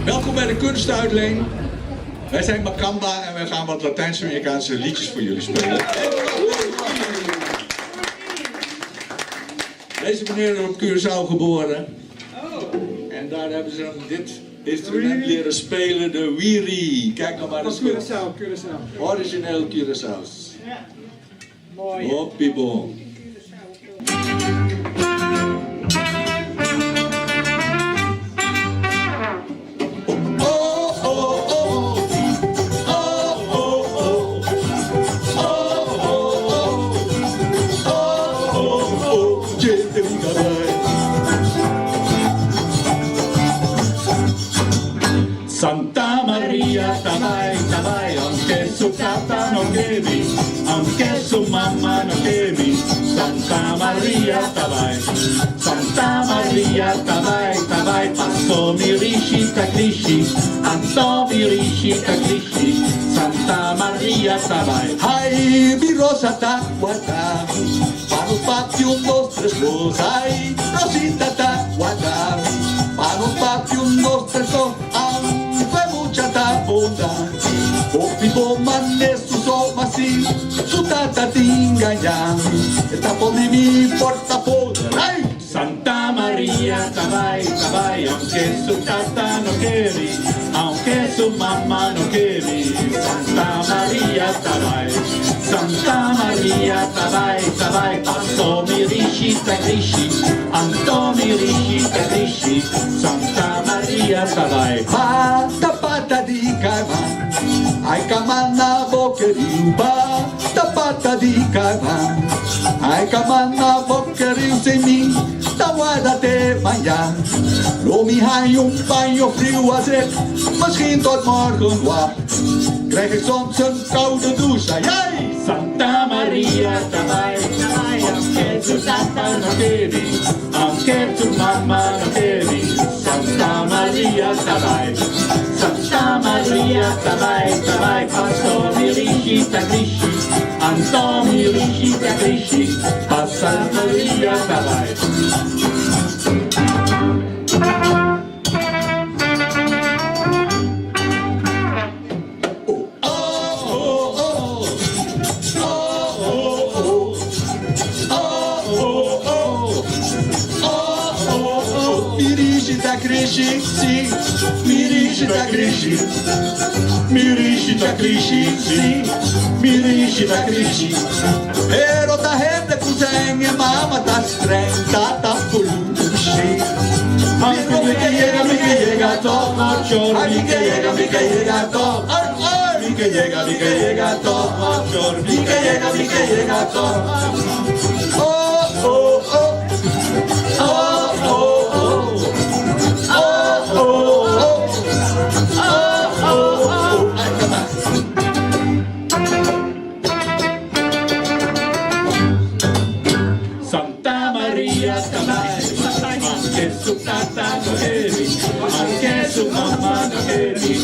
Welkom bij de Kunstuitleen. Wij zijn Makamba en wij gaan wat Latijns-Amerikaanse liedjes voor jullie spelen. Deze meneer is op Curaçao geboren. En daar hebben ze hem dit instrument leren spelen, de wiri. Kijk nou maar eens goed. Curaçao. Origineel Curaçao's. Ja. Mooi. Hoppie bom. Santa Maria, tabay, aunque su tata no quemi, aunque su mamá no quemi. Santa Maria, tabay, paso mi rishita krishi, anto mi rishita krishi. Santa Maria, tabay. Ai, mi rosa taguata, para un patio, un, dos, tres, dos. Ai, rosita taguata, para un patio, un, dos, tres, dos. Opi boman su soma si su tata tinga ya esta pone mi portafolio. ¡Ay! Santa Maria, tabay, aunque su tata no quemi, aunque su mamá no quemi. Santa Maria, tabay, paso mi rishita krishi, anto mi rishita krishi. Santa Maria, tabay. Pata pata di cama, ai cama na boca di pata di cama, ai cama na boca di sem mim, tawada te manhã. Lomi hai banho frio a zet, misschien tot morgen wat. Krijg ik soms een koude douche, jij! Santa Maria, tabay, aunque tu tata no quemi, aunque tu mamá no quemi. Santa Maria, tabay, paso mi rishita krishi, anto mi rishita krishi. Santa Maria, tabay. Krishi, sim, mirishita krishi, sim, mirishita krishi. Pero ta gente kuzenye mama ta strengta ta pulushi. Mi que llega todo chor, mi que llega todo, mi que llega todo chor, mi que llega todo. Oh oh oh. Santa Maria, tabay, aunque su tata no quemi, aunque su mamá no quemi.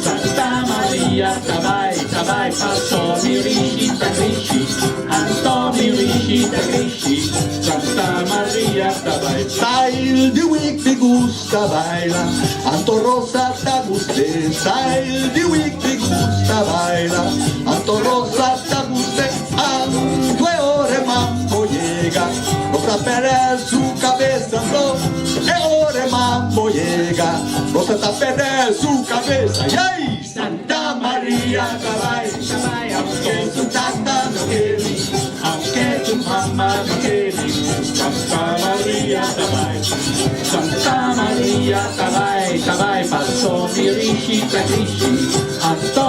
Santa Maria, tabay, paso mi rishita krishi, anto mi rishita krishi. Santa Maria, tabay. Style di week mi gusta baila, Anto Rosa ta guste. Style di week mi gusta baila, Anto Rosa ta guste. A 2 horas mambo llega, Rosa Pérez su cabeza no. Ore mambo llega, Rosa Pérez su cabeza. Yay! Santa Maria, tabay, aunque su tata no quemi, aunque tu mamá no quemi. Santa Maria, tabay, paso mi rishita krishi, anto